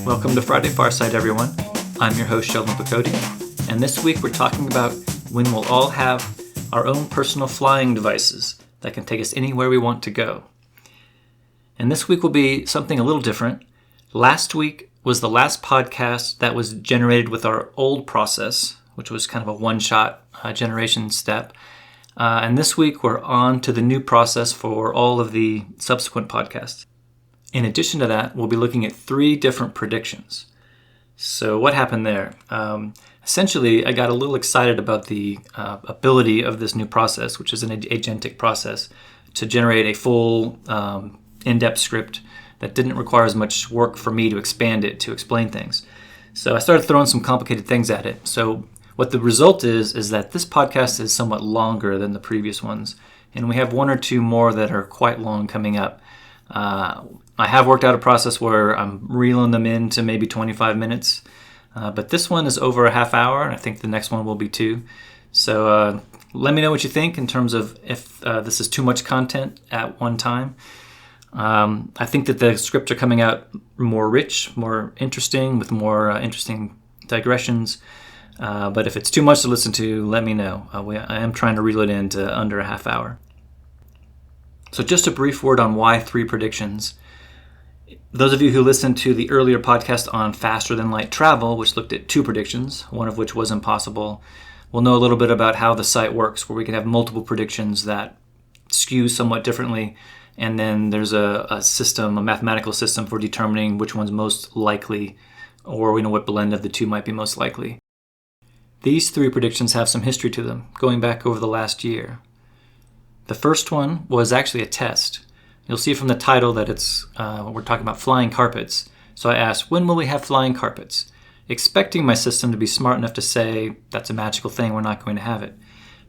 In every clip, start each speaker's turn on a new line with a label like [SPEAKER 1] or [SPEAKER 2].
[SPEAKER 1] Welcome to Friday Farsight, everyone. I'm your host, Sheldon Picotti, and this week we're talking about when we'll all have our own personal flying devices that can take us anywhere we want to go. And this week will be something a little different. Last week was the last podcast that was generated with our old process, which was kind of a one-shot generation step. And this week we're on to the new process for all of the subsequent podcasts. In addition to that, we'll be looking at 3 different predictions. So what happened there? Essentially, I got a little excited about the ability of this new process, which is an agentic process, to generate a full in-depth script that didn't require as much work for me to expand it to explain things. So I started throwing some complicated things at it. So what the result is that this podcast is somewhat longer than the previous ones, and we have 1 or 2 more that are quite long coming up. I have worked out a process where I'm reeling them into maybe 25 minutes, but this one is over a half hour, and I think the next one will be too. So let me know what you think in terms of if this is too much content at one time. I think that the scripts are coming out more rich, more interesting, with more interesting digressions. But if it's too much to listen to, let me know. I am trying to reel it into under a half hour. So just a brief word on why 3 predictions. Those of you who listened to the earlier podcast on faster than light travel, which looked at 2 predictions, one of which was impossible, will know a little bit about how the site works, where we can have multiple predictions that skew somewhat differently, and then there's a system, a mathematical system for determining which one's most likely, or we know what blend of the 2 might be most likely. These 3 predictions have some history to them, going back over the last year. The first one was actually a test. You'll see from the title that we're talking about flying carpets. So I asked, when will we have flying carpets? Expecting my system to be smart enough to say, that's a magical thing, we're not going to have it.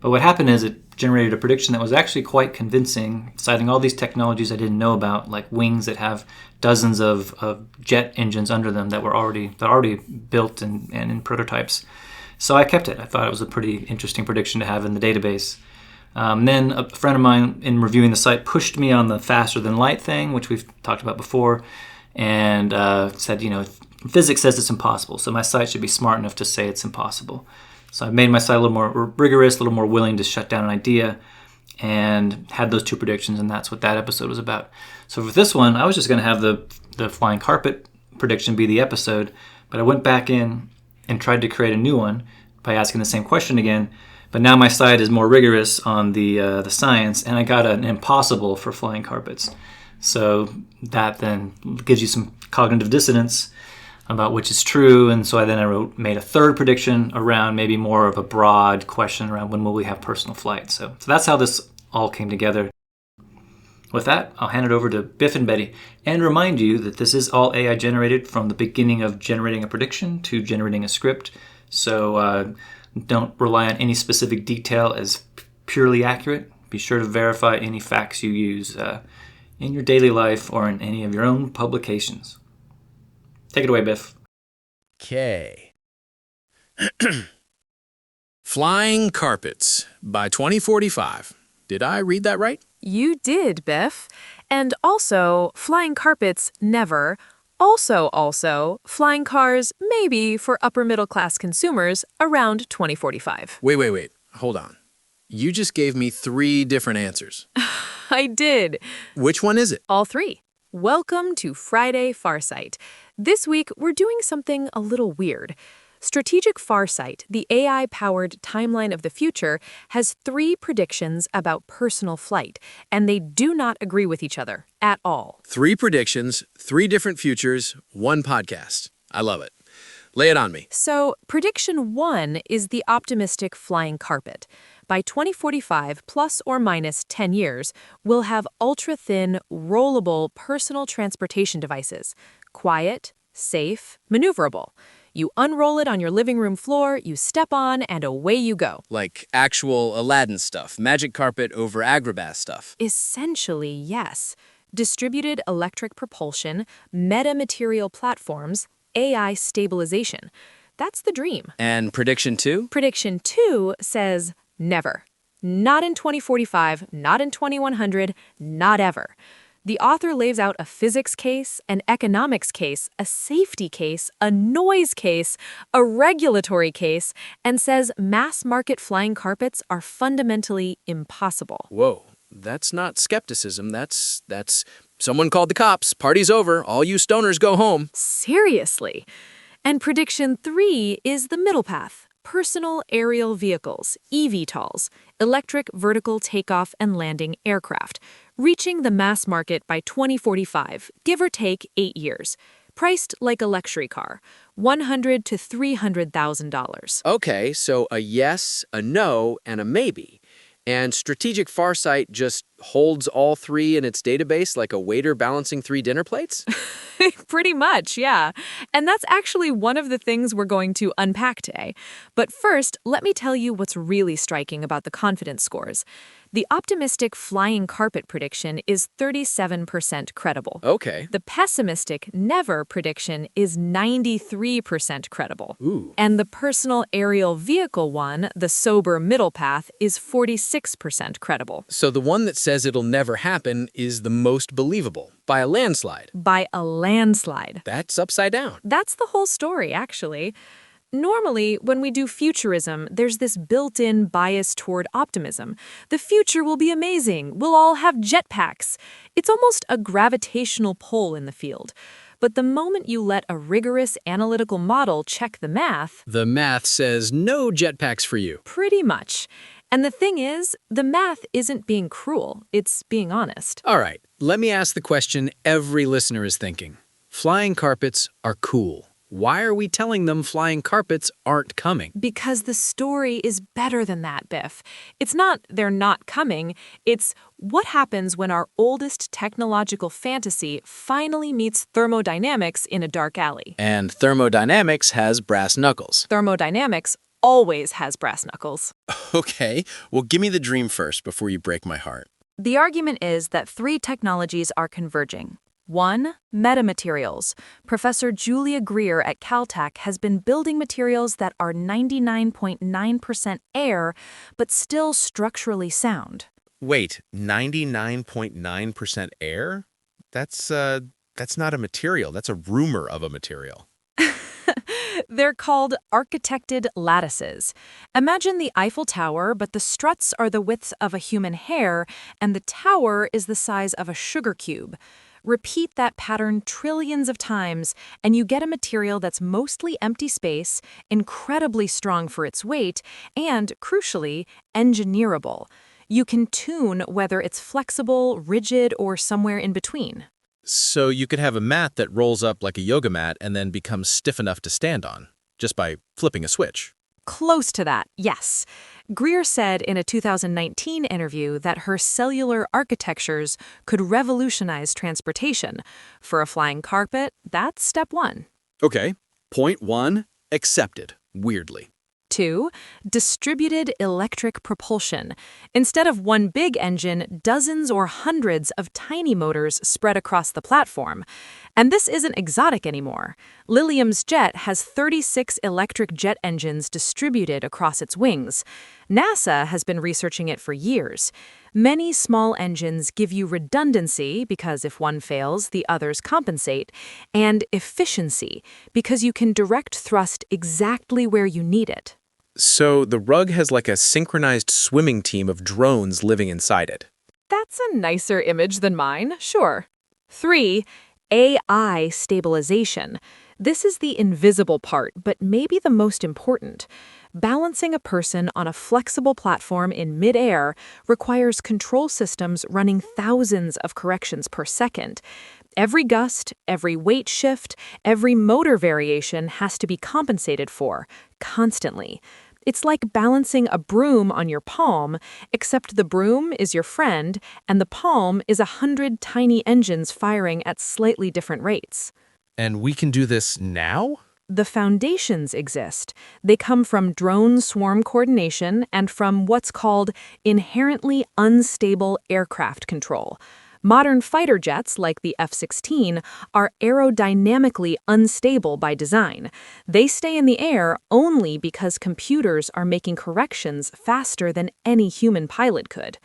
[SPEAKER 1] But what happened is it generated a prediction that was actually quite convincing, citing all these technologies I didn't know about, like wings that have dozens of jet engines under them that were already built and in prototypes. So I kept it. I thought it was a pretty interesting prediction to have in the database. Then a friend of mine in reviewing the site pushed me on the faster than light thing, which we've talked about before, and said, physics says it's impossible, so my site should be smart enough to say it's impossible. So I made my site a little more rigorous, a little more willing to shut down an idea, and had those 2 predictions, and that's what that episode was about. So for this one, I was just going to have the flying carpet prediction be the episode, but I went back in and tried to create a new one by asking the same question again. But now my site is more rigorous on the science, and I got an impossible for flying carpets. So that then gives you some cognitive dissonance about which is true, and so I made a 3rd prediction around maybe more of a broad question around when will we have personal flight. So that's how this all came together. With that, I'll hand it over to Biff and Betty, and remind you that this is all AI generated from the beginning of generating a prediction to generating a script. So don't rely on any specific detail as purely accurate. Be sure to verify any facts you use in your daily life or in any of your own publications. Take it away, Biff.
[SPEAKER 2] Okay. Flying Carpets by 2045. Did I read that right?
[SPEAKER 3] You did, Biff. And also, flying carpets, never. Also, flying cars, maybe for upper middle class consumers around 2045.
[SPEAKER 2] Wait. Hold on. You just gave me 3 different answers.
[SPEAKER 3] I did.
[SPEAKER 2] Which one is it?
[SPEAKER 3] All 3. Welcome to Friday Farsight. This week, we're doing something a little weird. Strategic Farsight, the AI-powered timeline of the future, has 3 predictions about personal flight, and they do not agree with each other at all.
[SPEAKER 2] 3 predictions, 3 different futures, 1 podcast. I love it. Lay it on me.
[SPEAKER 3] So, prediction 1 is the optimistic flying carpet. By 2045, plus or minus 10 years, we'll have ultra-thin, rollable personal transportation devices. Quiet, safe, maneuverable. You unroll it on your living room floor, you step on, and away you go.
[SPEAKER 2] Like actual Aladdin stuff, magic carpet over Agrabah stuff.
[SPEAKER 3] Essentially, yes. Distributed electric propulsion, metamaterial platforms, AI stabilization. That's the dream.
[SPEAKER 2] And prediction 2?
[SPEAKER 3] Prediction 2 says never. Not in 2045, not in 2100, not ever. The author lays out a physics case, an economics case, a safety case, a noise case, a regulatory case, and says mass market flying carpets are fundamentally impossible.
[SPEAKER 2] Whoa, that's not skepticism. That's someone called the cops. Party's over. All you stoners go home.
[SPEAKER 3] Seriously. And prediction 3 is the middle path. Personal aerial vehicles, eVTOLs, electric vertical takeoff and landing aircraft, reaching the mass market by 2045, give or take 8 years. Priced like a luxury car, $100,000 to $300,000.
[SPEAKER 2] Okay, so a yes, a no, and a maybe. And Strategic Farsight just holds all three in its database like a waiter balancing 3 dinner plates?
[SPEAKER 3] Pretty much, yeah. And that's actually one of the things we're going to unpack today. But first, let me tell you what's really striking about the confidence scores. The optimistic flying carpet prediction is 37% credible.
[SPEAKER 2] Okay.
[SPEAKER 3] The pessimistic never prediction is 93% credible.
[SPEAKER 2] Ooh.
[SPEAKER 3] And the personal aerial vehicle one, the sober middle path, is 46% credible.
[SPEAKER 2] So the one that says it'll never happen is the most believable, by a landslide.
[SPEAKER 3] By a landslide.
[SPEAKER 2] That's upside down.
[SPEAKER 3] That's the whole story, actually. Normally, when we do futurism, there's this built-in bias toward optimism. The future will be amazing. We'll all have jetpacks. It's almost a gravitational pull in the field. But the moment you let a rigorous analytical model check the
[SPEAKER 2] math says no jetpacks for you.
[SPEAKER 3] Pretty much. And the thing is, the math isn't being cruel. It's being honest.
[SPEAKER 2] All right, let me ask the question every listener is thinking. Flying carpets are cool. Why are we telling them flying carpets aren't coming?
[SPEAKER 3] Because the story is better than that, Biff. It's not they're not coming. It's what happens when our oldest technological fantasy finally meets thermodynamics in a dark alley.
[SPEAKER 2] And thermodynamics has brass knuckles.
[SPEAKER 3] Thermodynamics always has brass knuckles.
[SPEAKER 4] Okay, well, give me the dream first before you break my heart.
[SPEAKER 3] The argument is that 3 technologies are converging. 1. Metamaterials. Professor Julia Greer at Caltech has been building materials that are 99.9% air, but still structurally sound.
[SPEAKER 4] Wait, 99.9% air? That's not a material. That's a rumor of a material.
[SPEAKER 3] They're called architected lattices. Imagine the Eiffel Tower, but the struts are the width of a human hair, and the tower is the size of a sugar cube. Repeat that pattern trillions of times, and you get a material that's mostly empty space, incredibly strong for its weight, and, crucially, engineerable. You can tune whether it's flexible, rigid, or somewhere in between.
[SPEAKER 4] So you could have a mat that rolls up like a yoga mat and then becomes stiff enough to stand on, just by flipping a switch.
[SPEAKER 3] Close to that, yes. Greer said in a 2019 interview that her cellular architectures could revolutionize transportation. For a flying carpet, that's step 1.
[SPEAKER 2] Okay, point 1, accepted, weirdly.
[SPEAKER 3] 2. Distributed electric propulsion. Instead of one big engine, dozens or hundreds of tiny motors spread across the platform. And this isn't exotic anymore. Lilium's jet has 36 electric jet engines distributed across its wings. NASA has been researching it for years. Many small engines give you redundancy because if one fails, the others compensate, and efficiency because you can direct thrust exactly where you need it.
[SPEAKER 4] So the rug has like a synchronized swimming team of drones living inside it.
[SPEAKER 3] That's a nicer image than mine, sure. 3. AI stabilization. This is the invisible part, but maybe the most important. Balancing a person on a flexible platform in midair requires control systems running thousands of corrections per second. Every gust, every weight shift, every motor variation has to be compensated for, constantly. It's like balancing a broom on your palm, except the broom is your friend, and the palm is 100 tiny engines firing at slightly different rates.
[SPEAKER 4] And we can do this now?
[SPEAKER 3] The foundations exist. They come from drone swarm coordination and from what's called inherently unstable aircraft control. Modern fighter jets, like the F-16, are aerodynamically unstable by design. They stay in the air only because computers are making corrections faster than any human pilot could.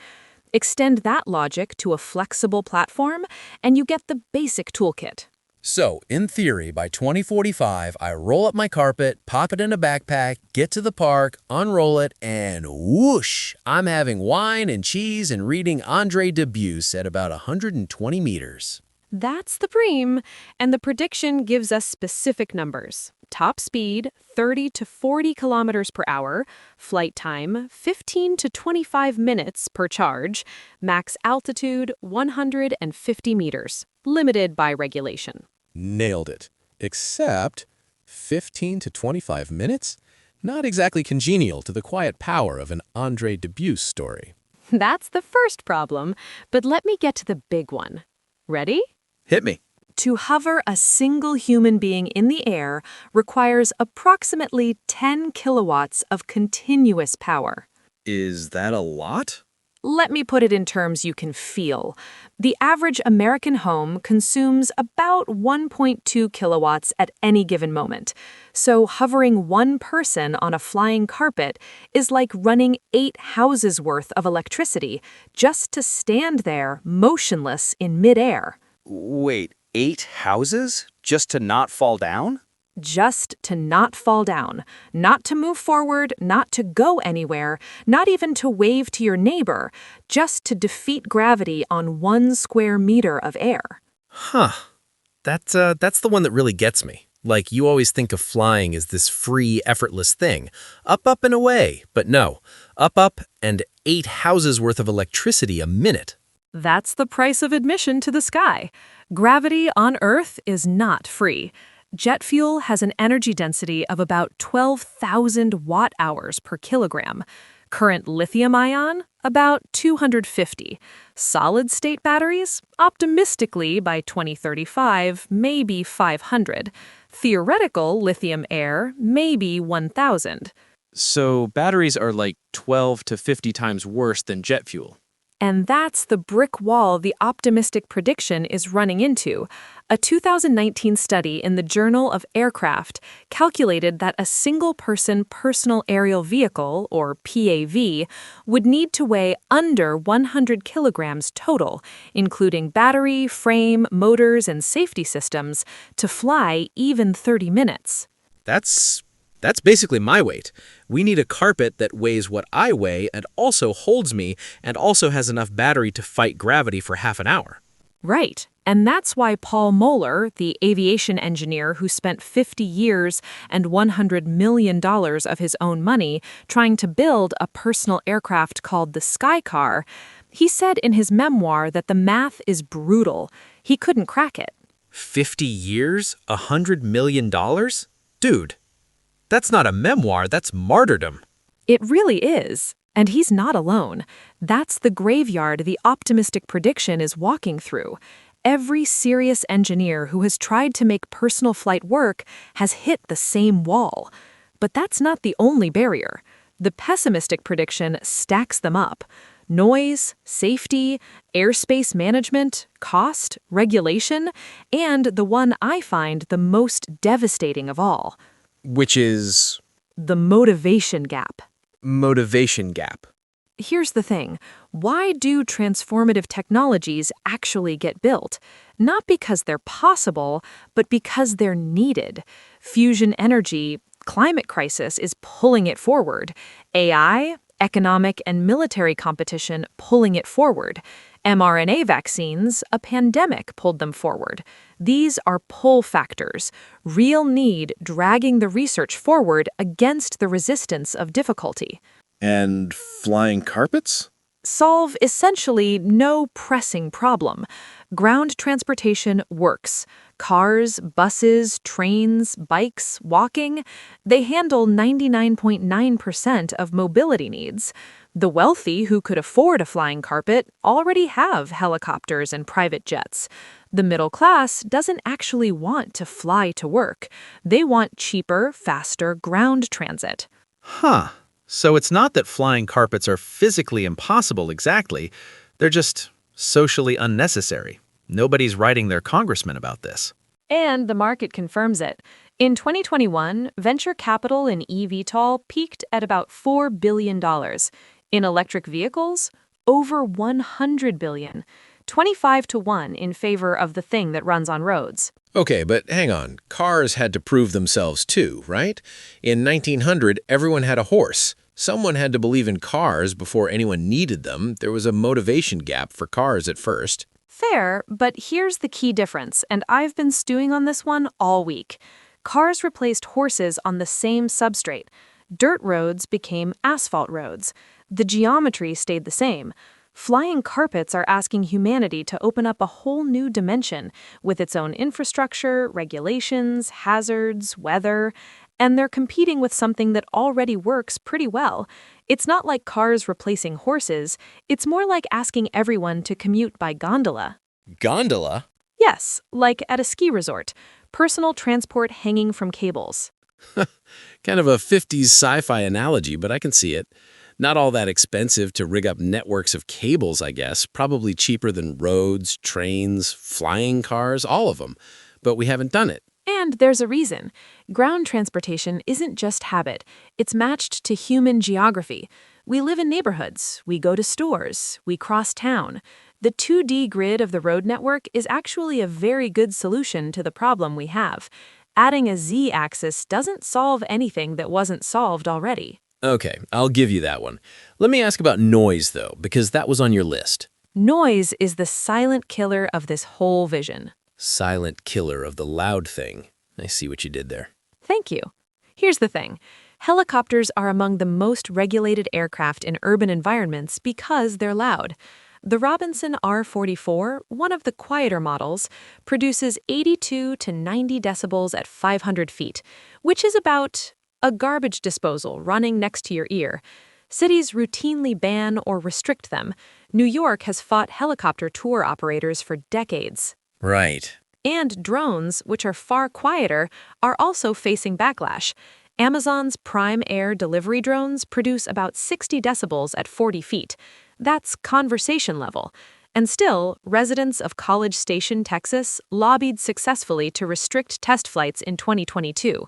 [SPEAKER 3] Extend that logic to a flexible platform, and you get the basic toolkit.
[SPEAKER 2] So, in theory, by 2045, I roll up my carpet, pop it in a backpack, get to the park, unroll it, and whoosh! I'm having wine and cheese and reading Andre Debus at about 120 meters.
[SPEAKER 3] That's the preem, and the prediction gives us specific numbers. Top speed, 30 to 40 kilometers per hour, flight time, 15 to 25 minutes per charge, max altitude, 150 meters, limited by regulation.
[SPEAKER 2] Nailed it. Except 15 to 25 minutes? Not exactly congenial to the quiet power of an Andre Debus story.
[SPEAKER 3] That's the first problem, but let me get to the big one. Ready?
[SPEAKER 2] Hit me.
[SPEAKER 3] To hover a single human being in the air requires approximately 10 kilowatts of continuous power.
[SPEAKER 2] Is that a lot?
[SPEAKER 3] Let me put it in terms you can feel. The average American home consumes about 1.2 kilowatts at any given moment. So hovering one person on a flying carpet is like running 8 houses worth of electricity just to stand there motionless in midair.
[SPEAKER 5] Wait, 8 houses? Just to not fall down?
[SPEAKER 3] Just to not fall down, not to move forward, not to go anywhere, not even to wave to your neighbor, just to defeat gravity on 1 square meter of air.
[SPEAKER 6] Huh. That's the one that really gets me. Like, you always think of flying as this free, effortless thing. Up, up, and away. But no. Up, and 8 houses worth of electricity a minute.
[SPEAKER 3] That's the price of admission to the sky. Gravity on Earth is not free. Jet fuel has an energy density of about 12,000 watt-hours per kilogram. Current lithium-ion, about 250. Solid-state batteries, optimistically by 2035, maybe 500. Theoretical lithium-air, maybe 1,000.
[SPEAKER 7] So batteries are like 12 to 50 times worse than jet fuel.
[SPEAKER 3] And that's the brick wall the optimistic prediction is running into. A 2019 study in the Journal of Aircraft calculated that a single-person personal aerial vehicle, or PAV, would need to weigh under 100 kilograms total, including battery, frame, motors, and safety systems, to fly even 30 minutes.
[SPEAKER 6] That's basically my weight. We need a carpet that weighs what I weigh and also holds me and also has enough battery to fight gravity for half an hour.
[SPEAKER 3] Right. And that's why Paul Moeller, the aviation engineer who spent 50 years and $100 million of his own money trying to build a personal aircraft called the Sky Car, he said in his memoir that the math is brutal. He couldn't crack it.
[SPEAKER 6] 50 years? $100 million? Dude, that's not a memoir, that's martyrdom.
[SPEAKER 3] It really is. And he's not alone. That's the graveyard the optimistic prediction is walking through. Every serious engineer who has tried to make personal flight work has hit the same wall. But that's not the only barrier. The pessimistic prediction stacks them up. Noise, safety, airspace management, cost, regulation, and the one I find the most devastating of all.
[SPEAKER 2] Which is
[SPEAKER 3] The motivation gap.
[SPEAKER 2] motivation gap.
[SPEAKER 3] Here's the thing. Why do transformative technologies actually get built? Not because they're possible, but because they're needed. Fusion energy, climate crisis is pulling it forward. AI, economic and military competition pulling it forward. mRNA vaccines, a pandemic pulled them forward. These are pull factors, real need dragging the research forward against the resistance of difficulty.
[SPEAKER 8] And flying carpets?
[SPEAKER 3] Solve essentially no pressing problem. Ground transportation works. Cars, buses, trains, bikes, walking, they handle 99.9% of mobility needs. The wealthy who could afford a flying carpet already have helicopters and private jets. The middle class doesn't actually want to fly to work. They want cheaper, faster ground transit.
[SPEAKER 6] Huh. So it's not that flying carpets are physically impossible exactly. They're just socially unnecessary. Nobody's writing their congressman about this.
[SPEAKER 3] And the market confirms it. In 2021, venture capital in eVTOL peaked at about $4 billion. In electric vehicles, Over 100 billion. 25 to 1 in favor of the thing that runs on roads.
[SPEAKER 6] Okay, but hang on. Cars had to prove themselves too, right? In 1900, everyone had a horse. Someone had to believe in cars before anyone needed them. There was a motivation gap for cars at first.
[SPEAKER 3] Fair, but here's the key difference, and I've been stewing on this one all week. Cars replaced horses on the same substrate. Dirt roads became asphalt roads. The geometry stayed the same. Flying carpets are asking humanity to open up a whole new dimension with its own infrastructure, regulations, hazards, weather, and they're competing with something that already works pretty well. It's not like cars replacing horses, it's more like asking everyone to commute by gondola.
[SPEAKER 6] Gondola?
[SPEAKER 3] Yes, like at a ski resort. Personal transport hanging from cables.
[SPEAKER 6] Kind of a 50s sci-fi analogy, but I can see it. Not all that expensive to rig up networks of cables, I guess. Probably cheaper than roads, trains, flying cars, all of them. But we haven't done it.
[SPEAKER 3] And there's a reason. Ground transportation isn't just habit. It's matched to human geography. We live in neighborhoods. We go to stores. We cross town. The 2D grid of the road network is actually a very good solution to the problem we have. Adding a z-axis doesn't solve anything that wasn't solved already.
[SPEAKER 6] Okay, I'll give you that one. Let me ask about noise, though, because that was on your list.
[SPEAKER 3] Noise is the silent killer of this whole vision.
[SPEAKER 6] Silent killer of the loud thing. I see what you did there.
[SPEAKER 3] Thank you. Here's the thing. Helicopters are among the most regulated aircraft in urban environments because they're loud. The Robinson R-44, one of the quieter models, produces 82 to 90 decibels at 500 feet, which is about a garbage disposal running next to your ear. Cities routinely ban or restrict them. New York has fought helicopter tour operators for decades.
[SPEAKER 6] Right.
[SPEAKER 3] And drones, which are far quieter, are also facing backlash. Amazon's Prime Air delivery drones produce about 60 decibels at 40 feet. That's conversation level. And still, residents of College Station, Texas, lobbied successfully to restrict test flights in 2022.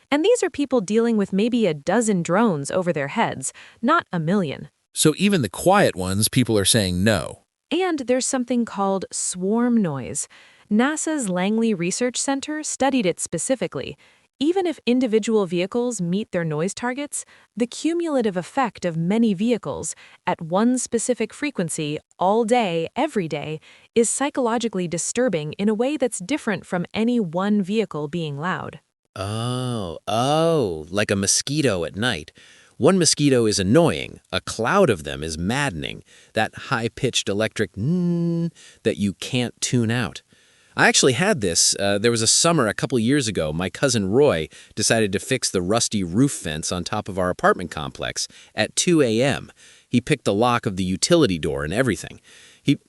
[SPEAKER 3] And these are people dealing with maybe a dozen drones over their heads, not a million.
[SPEAKER 2] So even the quiet ones, people are saying no.
[SPEAKER 3] And there's something called swarm noise. NASA's Langley Research Center studied it specifically. Even if individual vehicles meet their noise targets, the cumulative effect of many vehicles at one specific frequency all day, every day, is psychologically disturbing in a way that's different from any one vehicle being loud.
[SPEAKER 6] Oh, like a mosquito at night. One mosquito is annoying. A cloud of them is maddening. That high-pitched electric that you can't tune out. I actually had this. There was a summer a couple years ago. My cousin Roy decided to fix the rusty roof fence on top of our apartment complex at 2 a.m. He picked the lock of the utility door and everything.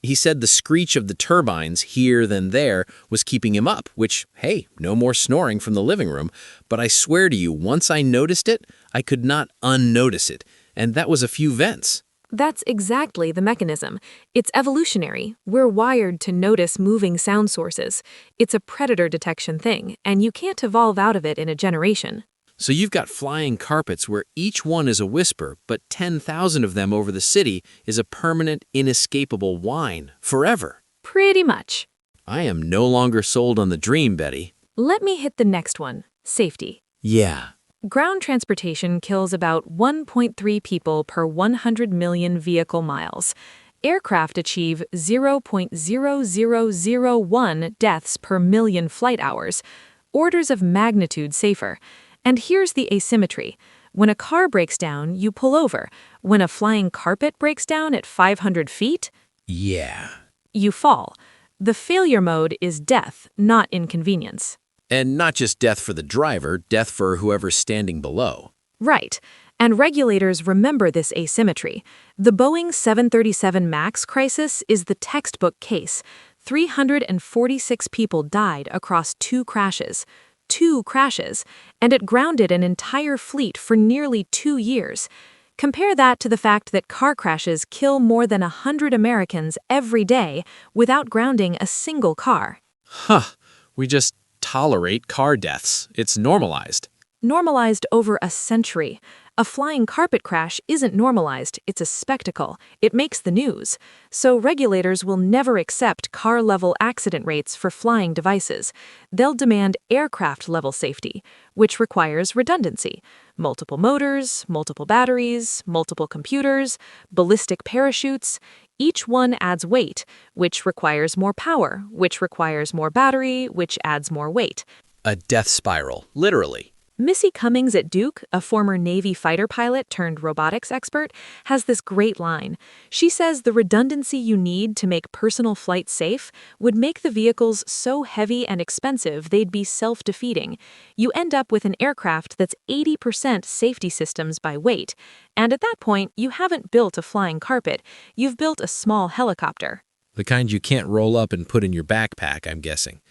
[SPEAKER 6] He said the screech of the turbines here then there was keeping him up, which, hey, no more snoring from the living room. But I swear to you, once I noticed it, I could not unnotice it. And that was a few vents.
[SPEAKER 3] That's exactly the mechanism. It's evolutionary. We're wired to notice moving sound sources. It's a predator detection thing, and you can't evolve out of it in a generation.
[SPEAKER 6] So you've got flying carpets where each one is a whisper, but 10,000 of them over the city is a permanent, inescapable whine, forever.
[SPEAKER 3] Pretty much.
[SPEAKER 6] I am no longer sold on the dream, Betty.
[SPEAKER 3] Let me hit the next one. Safety.
[SPEAKER 6] Yeah.
[SPEAKER 3] Ground transportation kills about 1.3 people per 100 million vehicle miles. Aircraft achieve 0.0001 deaths per million flight hours. Orders of magnitude safer. And here's the asymmetry. When a car breaks down, you pull over. When a flying carpet breaks down at 500 feet,
[SPEAKER 6] Yeah.
[SPEAKER 3] you fall. The failure mode is death, not inconvenience.
[SPEAKER 6] And not just death for the driver, death for whoever's standing below.
[SPEAKER 3] Right. And regulators remember this asymmetry. The Boeing 737 MAX crisis is the textbook case. 346 people died across two crashes, and it grounded an entire fleet for nearly 2 years. Compare that to the fact that car crashes kill more than 100 Americans every day without grounding a single car.
[SPEAKER 7] We just tolerate car deaths. It's normalized.
[SPEAKER 3] Normalized over a century. A flying carpet crash isn't normalized, it's a spectacle. It makes the news. So regulators will never accept car-level accident rates for flying devices. They'll demand aircraft-level safety, which requires redundancy. Multiple motors, multiple batteries, multiple computers, ballistic parachutes. Each one adds weight, which requires more power, which requires more battery, which adds more weight.
[SPEAKER 2] A death spiral, literally.
[SPEAKER 3] Missy Cummings at Duke, a former Navy fighter pilot turned robotics expert, has this great line. She says the redundancy you need to make personal flight safe would make the vehicles so heavy and expensive they'd be self-defeating. You end up with an aircraft that's 80% safety systems by weight. And at that point, you haven't built a flying carpet, you've built a small helicopter.
[SPEAKER 6] The kind you can't roll up and put in your backpack, I'm guessing.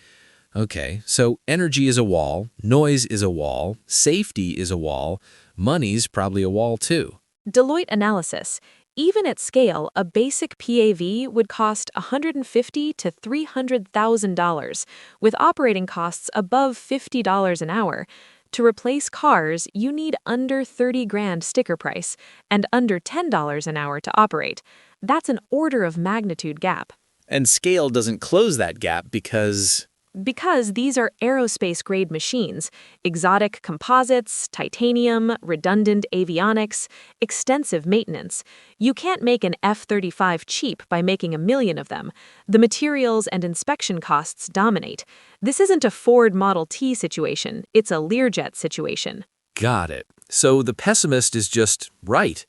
[SPEAKER 6] Okay, so energy is a wall, noise is a wall, safety is a wall, money's probably a wall too.
[SPEAKER 3] Deloitte analysis. Even at scale, a basic PAV would cost $150,000 to $300,000, with operating costs above $50 an hour. To replace cars, you need under $30,000 sticker price and under $10 an hour to operate. That's an order of magnitude gap.
[SPEAKER 2] And scale doesn't close that gap because
[SPEAKER 3] These are aerospace-grade machines, exotic composites, titanium, redundant avionics, extensive maintenance. You can't make an F-35 cheap by making 1 million of them. The materials and inspection costs dominate. This isn't a Ford Model T situation, it's a Learjet situation.
[SPEAKER 6] Got it. So the pessimist is just right.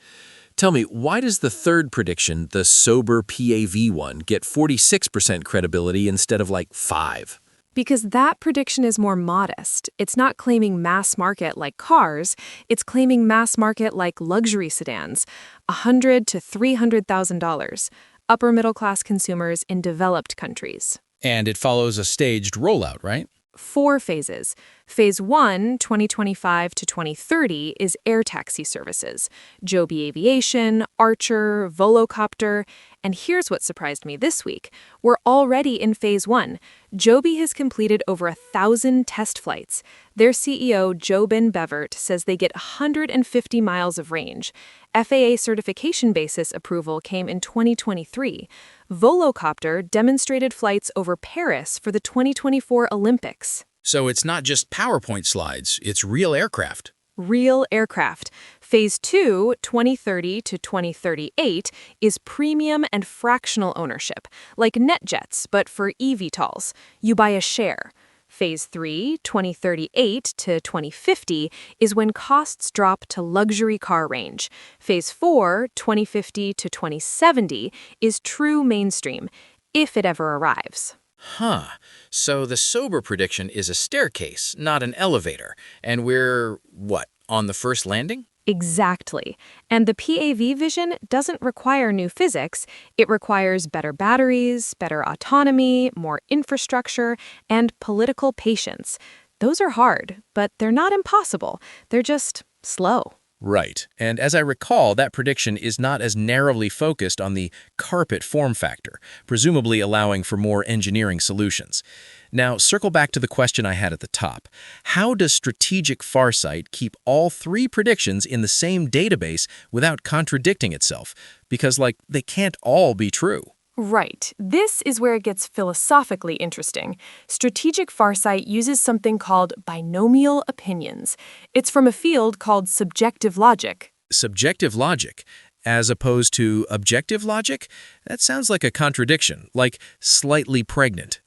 [SPEAKER 6] Tell me, why does the third prediction, the sober PAV one, get 46% credibility instead of like 5?
[SPEAKER 3] Because that prediction is more modest. It's not claiming mass market like cars, it's claiming mass market like luxury sedans, $100,000 to $300,000, upper middle class consumers in developed countries.
[SPEAKER 2] And it follows a staged rollout, right?
[SPEAKER 3] 4 phases. Phase 1, 2025 to 2030, is air taxi services. Joby Aviation, Archer, Volocopter. And here's what surprised me this week. We're already in Phase 1. Joby has completed over 1,000 test flights. Their CEO, Jobin Bevert, says they get 150 miles of range. FAA certification basis approval came in 2023. Volocopter demonstrated flights over Paris for the 2024 Olympics.
[SPEAKER 2] So it's not just PowerPoint slides, it's real aircraft.
[SPEAKER 3] Real aircraft. Phase 2, 2030 to 2038, is premium and fractional ownership, like NetJets, but for eVTOLs. You buy a share. Phase 3, 2038 to 2050, is when costs drop to luxury car range. Phase 4, 2050 to 2070, is true mainstream, if it ever arrives.
[SPEAKER 2] Huh. So the sober prediction is a staircase, not an elevator. And we're, what, on the first landing?
[SPEAKER 3] Exactly. And the PAV vision doesn't require new physics. It requires better batteries, better autonomy, more infrastructure, and political patience. Those are hard, but they're not impossible. They're just slow.
[SPEAKER 6] Right. And as I recall, that prediction is not as narrowly focused on the carpet form factor, presumably allowing for more engineering solutions. Now, circle back to the question I had at the top. How does strategic farsight keep all 3 predictions in the same database without contradicting itself? Because, they can't all be true.
[SPEAKER 3] Right. This is where it gets philosophically interesting. Strategic farsight uses something called binomial opinions. It's from a field called subjective logic.
[SPEAKER 6] Subjective logic, as opposed to objective logic? That sounds like a contradiction, like slightly pregnant.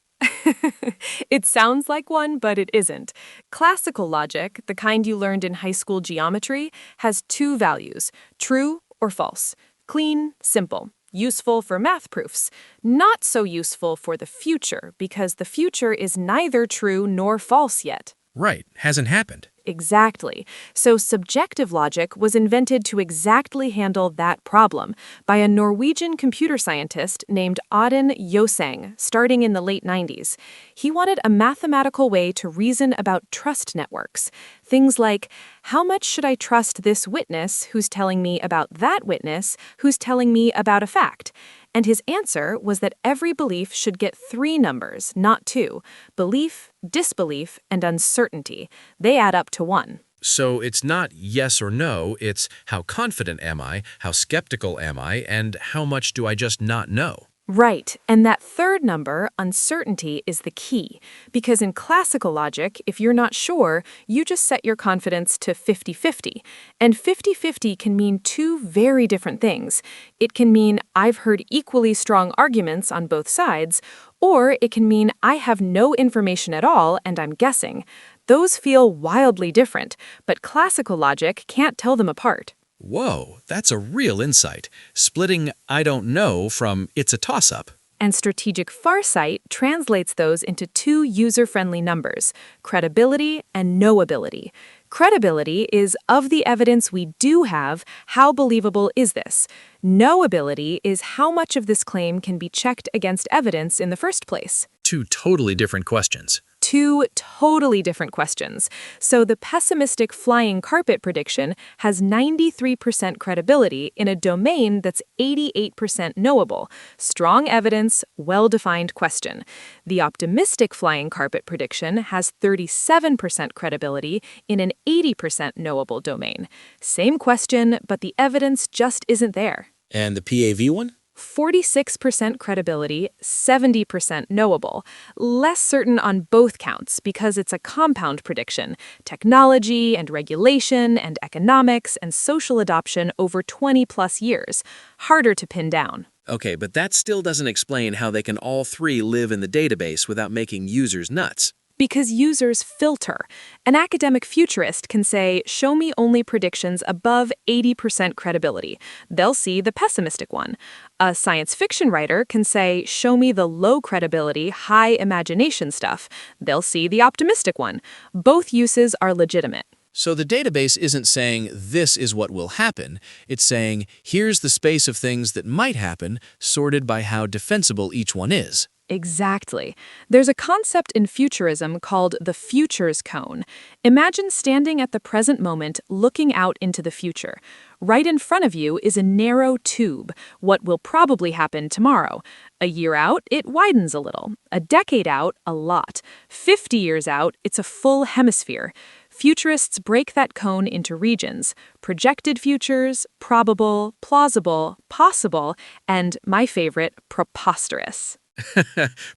[SPEAKER 3] It sounds like one, but it isn't. Classical logic, the kind you learned in high school geometry, has 2 values, true or false. Clean, simple. Useful for math proofs. Not so useful for the future, because the future is neither true nor false yet.
[SPEAKER 6] Right, hasn't happened.
[SPEAKER 3] Exactly. So subjective logic was invented to exactly handle that problem by a Norwegian computer scientist named Odin Joseng, starting in the late 90s. He wanted a mathematical way to reason about trust networks. Things like, how much should I trust this witness who's telling me about that witness who's telling me about a fact? And his answer was that every belief should get 3 numbers, not 2. Belief, disbelief, and uncertainty. They add up to 1.
[SPEAKER 6] So it's not yes or no, it's how confident am I, how skeptical am I, and how much do I just not know?
[SPEAKER 3] Right, and that third number, uncertainty, is the key. Because in classical logic, if you're not sure, you just set your confidence to 50-50. And 50-50 can mean two very different things. It can mean I've heard equally strong arguments on both sides, or it can mean I have no information at all and I'm guessing. Those feel wildly different, but classical logic can't tell them apart.
[SPEAKER 6] Whoa, that's a real insight. Splitting I don't know from it's a toss-up.
[SPEAKER 3] And strategic farsight translates those into two user-friendly numbers, credibility and knowability. Credibility is of the evidence we do have, how believable is this? Knowability is how much of this claim can be checked against evidence in the first place.
[SPEAKER 6] Two totally different questions.
[SPEAKER 3] Two totally different questions. So the pessimistic flying carpet prediction has 93% credibility in a domain that's 88% knowable. Strong evidence, well-defined question. The optimistic flying carpet prediction has 37% credibility in an 80% knowable domain. Same question, but the evidence just isn't there.
[SPEAKER 6] And the PAV one?
[SPEAKER 3] 46% credibility, 70% knowable. Less certain on both counts because it's a compound prediction. Technology and regulation and economics and social adoption over 20 plus years. Harder to pin down.
[SPEAKER 6] Okay, but that still doesn't explain how they can all three live in the database without making users nuts.
[SPEAKER 3] Because users filter. An academic futurist can say, show me only predictions above 80% credibility. They'll see the pessimistic one. A science fiction writer can say, show me the low credibility, high imagination stuff. They'll see the optimistic one. Both uses are legitimate.
[SPEAKER 6] So the database isn't saying this is what will happen. It's saying here's the space of things that might happen, sorted by how defensible each one is.
[SPEAKER 3] Exactly. There's a concept in futurism called the futures cone. Imagine standing at the present moment looking out into the future. Right in front of you is a narrow tube, what will probably happen tomorrow. A year out, it widens a little. A decade out, a lot. 50 years out, it's a full hemisphere. Futurists break that cone into regions: projected futures, probable, plausible, possible, and, my favorite, preposterous.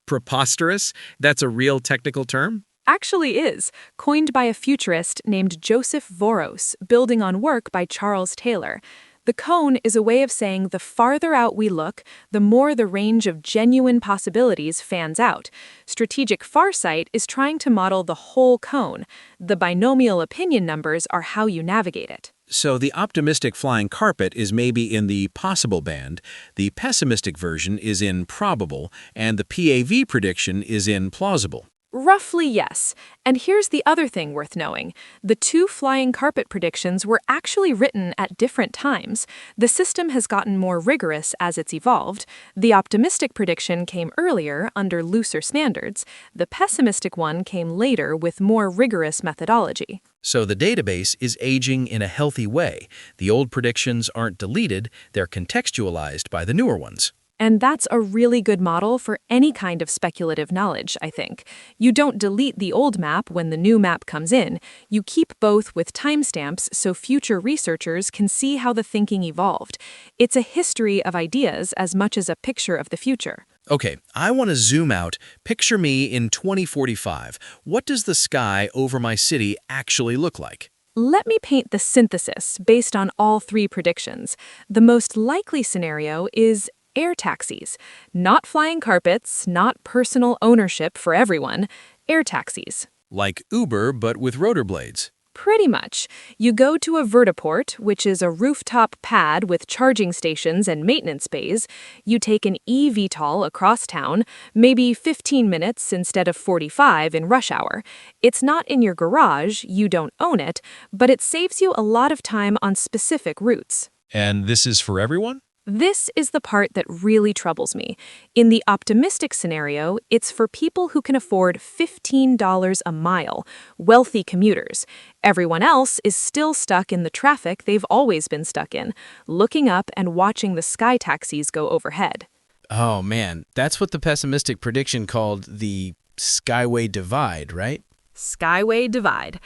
[SPEAKER 6] Preposterous? That's a real technical term?
[SPEAKER 3] Actually is, coined by a futurist named Joseph Voros, building on work by Charles Taylor. The cone is a way of saying the farther out we look, the more the range of genuine possibilities fans out. Strategic farsight is trying to model the whole cone. The binomial opinion numbers are how you navigate it.
[SPEAKER 6] So the optimistic flying carpet is maybe in the possible band, the pessimistic version is in probable, and the PAV prediction is in plausible.
[SPEAKER 3] Roughly, yes. And here's the other thing worth knowing. The two flying carpet predictions were actually written at different times. The system has gotten more rigorous as it's evolved. The optimistic prediction came earlier under looser standards. The pessimistic one came later with more rigorous methodology.
[SPEAKER 6] So the database is aging in a healthy way. The old predictions aren't deleted, they're contextualized by the newer ones.
[SPEAKER 3] And that's a really good model for any kind of speculative knowledge, I think. You don't delete the old map when the new map comes in. You keep both with timestamps so future researchers can see how the thinking evolved. It's a history of ideas as much as a picture of the future.
[SPEAKER 6] Okay, I want to zoom out. Picture me in 2045. What does the sky over my city actually look like?
[SPEAKER 3] Let me paint the synthesis based on all three predictions. The most likely scenario is air taxis. Not flying carpets, not personal ownership for everyone. Air taxis.
[SPEAKER 6] Like Uber, but with rotor blades.
[SPEAKER 3] Pretty much. You go to a vertiport, which is a rooftop pad with charging stations and maintenance bays. You take an eVTOL across town, maybe 15 minutes instead of 45 in rush hour. It's not in your garage, you don't own it, but it saves you a lot of time on specific routes.
[SPEAKER 6] And this is for everyone?
[SPEAKER 3] This is the part that really troubles me. In the optimistic scenario, it's for people who can afford $15 a mile, wealthy commuters. Everyone else is still stuck in the traffic they've always been stuck in, looking up and watching the sky taxis go overhead.
[SPEAKER 2] Oh man, that's what the pessimistic prediction called the Skyway Divide, right?
[SPEAKER 3] Skyway Divide.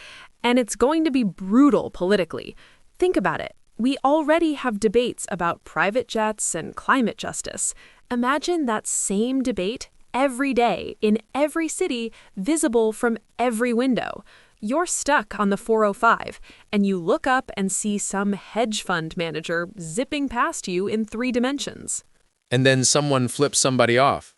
[SPEAKER 3] And it's going to be brutal politically. Think about it. We already have debates about private jets and climate justice. Imagine that same debate every day in every city, visible from every window. You're stuck on the 405, and you look up and see some hedge fund manager zipping past you in 3 dimensions.
[SPEAKER 2] And then someone flips somebody off,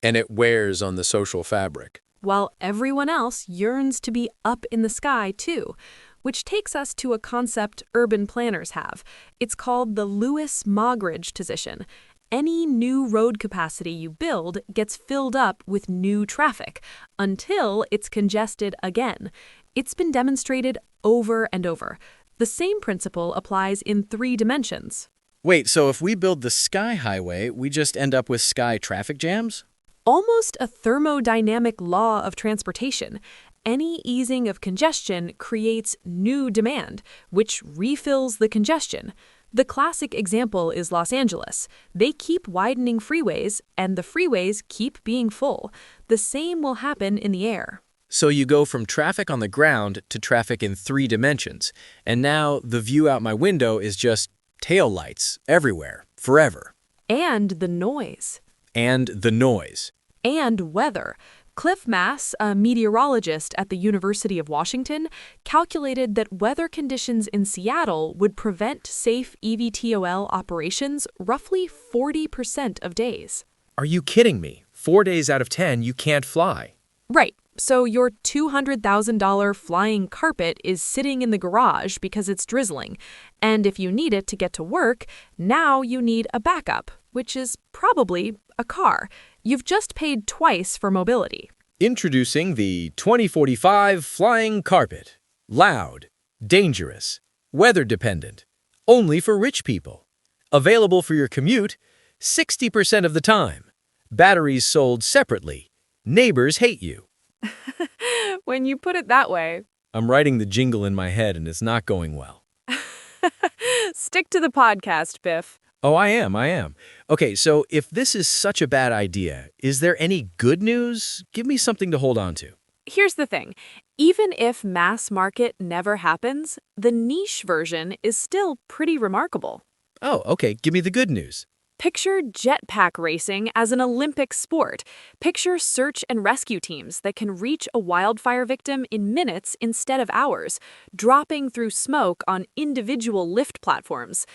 [SPEAKER 2] and it wears on the social fabric.
[SPEAKER 3] While everyone else yearns to be up in the sky, too. Which takes us to a concept urban planners have. It's called the Lewis-Mogridge position. Any new road capacity you build gets filled up with new traffic until it's congested again. It's been demonstrated over and over. The same principle applies in 3 dimensions.
[SPEAKER 6] Wait, so if we build the sky highway, we just end up with sky traffic jams?
[SPEAKER 3] Almost a thermodynamic law of transportation. Any easing of congestion creates new demand, which refills the congestion. The classic example is Los Angeles. They keep widening freeways, and the freeways keep being full. The same will happen in the air.
[SPEAKER 6] So you go from traffic on the ground to traffic in 3 dimensions, and now the view out my window is just taillights everywhere, forever.
[SPEAKER 3] And the noise.
[SPEAKER 6] And the noise.
[SPEAKER 3] And weather. Cliff Mass, a meteorologist at the University of Washington, calculated that weather conditions in Seattle would prevent safe eVTOL operations roughly 40% of days.
[SPEAKER 6] Are you kidding me? 4 days out of 10, you can't fly.
[SPEAKER 3] Right. So your $200,000 flying carpet is sitting in the garage because it's drizzling. And if you need it to get to work, now you need a backup, which is probably a car. You've just paid twice for mobility.
[SPEAKER 6] Introducing the 2045 Flying Carpet. Loud, dangerous, weather-dependent, only for rich people. Available for your commute 60% of the time. Batteries sold separately. Neighbors hate you.
[SPEAKER 3] When you put it that way.
[SPEAKER 6] I'm writing the jingle in my head and it's not going well.
[SPEAKER 3] Stick to the podcast, Biff.
[SPEAKER 6] Oh, I am. Okay, so if this is such a bad idea, is there any good news? Give me something to hold on to.
[SPEAKER 3] Here's the thing. Even if mass market never happens, the niche version is still pretty remarkable.
[SPEAKER 6] Oh, okay, give me the good news.
[SPEAKER 3] Picture jetpack racing as an Olympic sport. Picture search and rescue teams that can reach a wildfire victim in minutes instead of hours, dropping through smoke on individual lift platforms.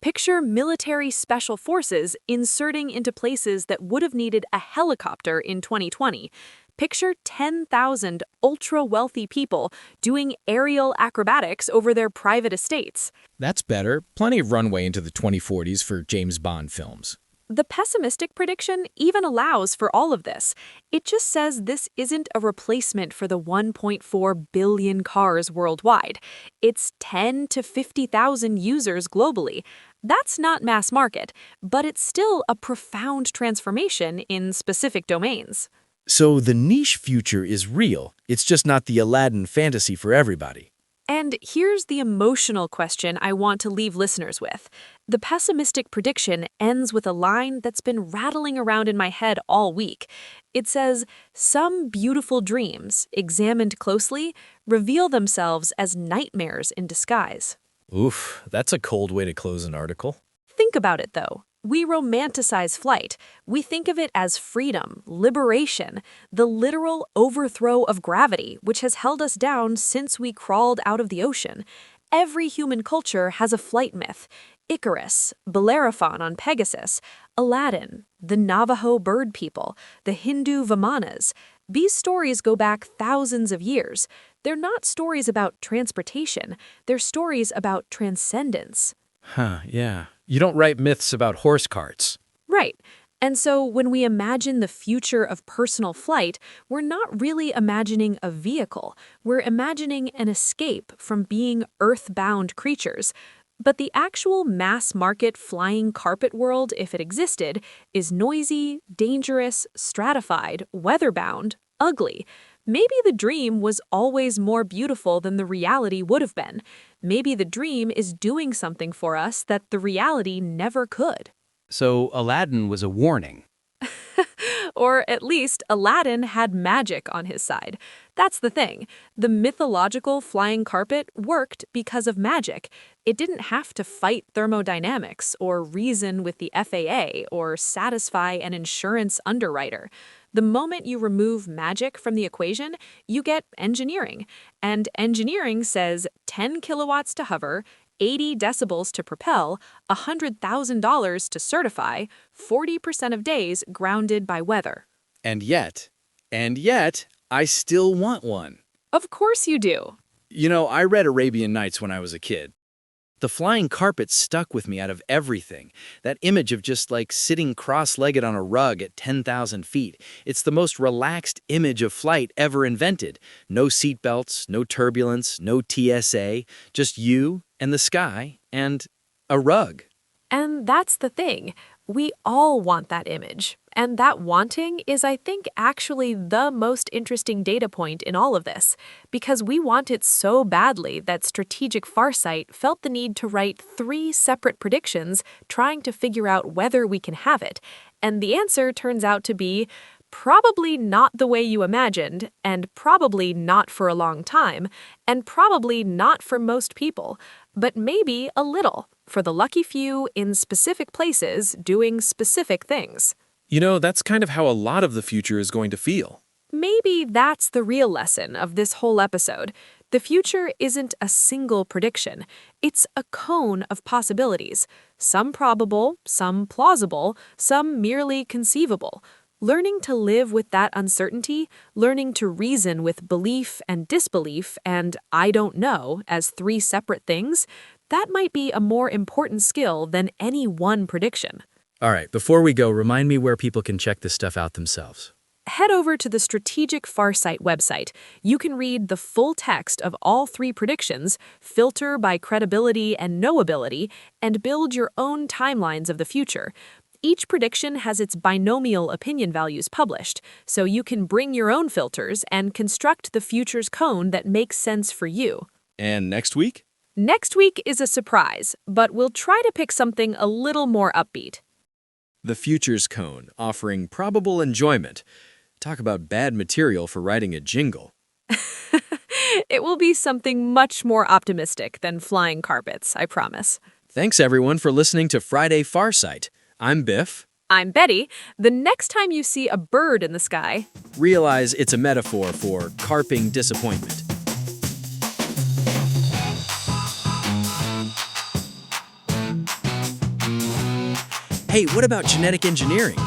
[SPEAKER 3] Picture military special forces inserting into places that would have needed a helicopter in 2020. Picture 10,000 ultra-wealthy people doing aerial acrobatics over their private estates.
[SPEAKER 2] That's better. Plenty of runway into the 2040s for James Bond films.
[SPEAKER 3] The pessimistic prediction even allows for all of this. It just says this isn't a replacement for the 1.4 billion cars worldwide. It's 10 to 50,000 users globally. That's not mass market, but it's still a profound transformation in specific domains.
[SPEAKER 6] So the niche future is real. It's just not the Aladdin fantasy for everybody.
[SPEAKER 3] And here's the emotional question I want to leave listeners with. The pessimistic prediction ends with a line that's been rattling around in my head all week. It says, "Some beautiful dreams, examined closely, reveal themselves as nightmares in disguise."
[SPEAKER 6] Oof, that's a cold way to close an article.
[SPEAKER 3] Think about it, though. We romanticize flight. We think of it as freedom, liberation, the literal overthrow of gravity, which has held us down since we crawled out of the ocean. Every human culture has a flight myth. Icarus, Bellerophon on Pegasus, Aladdin, the Navajo bird people, the Hindu Vimanas. These stories go back thousands of years. They're not stories about transportation. They're stories about transcendence.
[SPEAKER 6] Yeah. You don't write myths about horse carts.
[SPEAKER 3] Right. And so when we imagine the future of personal flight, we're not really imagining a vehicle. We're imagining an escape from being earthbound creatures. But the actual mass market flying carpet world, if it existed, is noisy, dangerous, stratified, weatherbound, ugly. Maybe the dream was always more beautiful than the reality would have been. Maybe the dream is doing something for us that the reality never could.
[SPEAKER 5] So Aladdin was a warning.
[SPEAKER 3] Or at least Aladdin had magic on his side. That's the thing. The mythological flying carpet worked because of magic. It didn't have to fight thermodynamics or reason with the FAA or satisfy an insurance underwriter. The moment you remove magic from the equation, you get engineering. And engineering says 10 kilowatts to hover, 80 decibels to propel, $100,000 to certify, 40% of days grounded by weather.
[SPEAKER 9] And yet, I still want one.
[SPEAKER 3] Of course you do.
[SPEAKER 9] You know, I read Arabian Nights when I was a kid. The flying carpet stuck with me out of everything. That image of just like sitting cross-legged on a rug at 10,000 feet. It's the most relaxed image of flight ever invented. No seatbelts, no turbulence, no TSA, just you and the sky and a rug.
[SPEAKER 3] And that's the thing. We all want that image. And that wanting is, I think, actually the most interesting data point in all of this, because we want it so badly that Strategic Farsight felt the need to write 3 separate predictions trying to figure out whether we can have it. And the answer turns out to be probably not the way you imagined, and probably not for a long time, and probably not for most people, but maybe a little for the lucky few in specific places doing specific things.
[SPEAKER 6] You know, that's kind of how a lot of the future is going to feel.
[SPEAKER 3] Maybe that's the real lesson of this whole episode. The future isn't a single prediction. It's a cone of possibilities. Some probable, some plausible, some merely conceivable. Learning to live with that uncertainty, learning to reason with belief and disbelief and I don't know as 3 separate things, that might be a more important skill than any one prediction.
[SPEAKER 2] All right, before we go, remind me where people can check this stuff out themselves.
[SPEAKER 3] Head over to the Strategic Farsight website. You can read the full text of all 3 predictions, filter by credibility and knowability, and build your own timelines of the future. Each prediction has its binomial opinion values published, so you can bring your own filters and construct the future's cone that makes sense for you.
[SPEAKER 9] And next week?
[SPEAKER 3] Next week is a surprise, but we'll try to pick something a little more upbeat.
[SPEAKER 2] The Future's Cone, offering probable enjoyment. Talk about bad material for writing a jingle.
[SPEAKER 3] It will be something much more optimistic than flying carpets, I promise.
[SPEAKER 2] Thanks, everyone, for listening to Friday Farsight. I'm Biff.
[SPEAKER 3] I'm Betty. The next time you see a bird in the sky,
[SPEAKER 2] Realize it's a metaphor for carping disappointment. Hey, what about genetic engineering?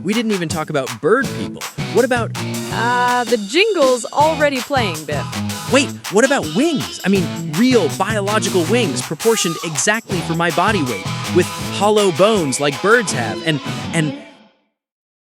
[SPEAKER 2] We didn't even talk about bird people. What about...
[SPEAKER 3] the jingle's already playing, Biff.
[SPEAKER 2] Wait, what about wings? I mean, real biological wings proportioned exactly for my body weight, with hollow bones like birds have, and